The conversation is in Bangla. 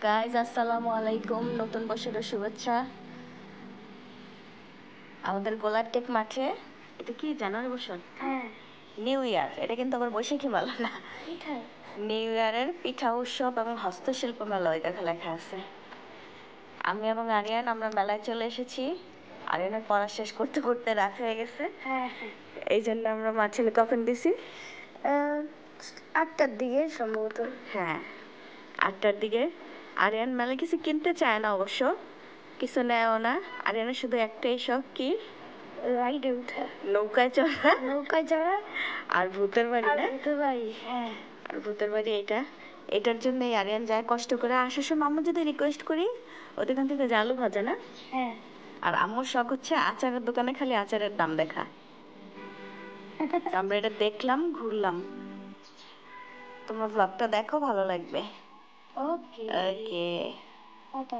গাইজ আসসালামু আলাইকুম, নতুন বছরের শুভেচ্ছা। আমাদের গোলারটেক মাঠে এটা কি জানুয়ারি বছর, হ্যাঁ নিউ ইয়ার, এটা কিন্তু আবার বৈশাখী মেলা না, এটাই নিউ ইয়ারের পিঠা উৎসব এবং হস্তশিল্প মেলা ওই দেখা লেখা আছে। আমি এবং আরিয়ান আমরা মেলায় চলে এসেছি। আরিয়ানের পড়া শেষ করতে করতে রাত হয়ে গেছে, হ্যাঁ হ্যাঁ এই জন্য আমরা মাঠে কখন দিছি? 8টার দিকে সম্ভবত। হ্যাঁ, 8টার দিকে। আরিয়ান মেলা কিছু কিনতে চায় না অবশ্য, কিছু নেয়ও না। আরিয়ানের শুধু একটাই শখ, কি? রাইডে উঠা, নৌকায় চড়া নৌকায় চড়া আর ভূতের বাড়ি আর না? ভূতের বাড়ি। হ্যাঁ আর ভূতের বাড়ি এটার জন্যই আরিয়ান যায় কষ্ট করে। আসার সময় আম্মু যদি রিকোয়েস্ট করি ওদের এখান থেকে জালু ভাজা না, হ্যাঁ আর আম্মুর শখ হচ্ছে আচারের দোকানে খালি আচারের দাম দেখা। তো আমরা এটা দেখলাম, ঘুরলাম। তোমরা ব্লগটা দেখো, ভালো লাগবে। ওকে ওকে। টাটা।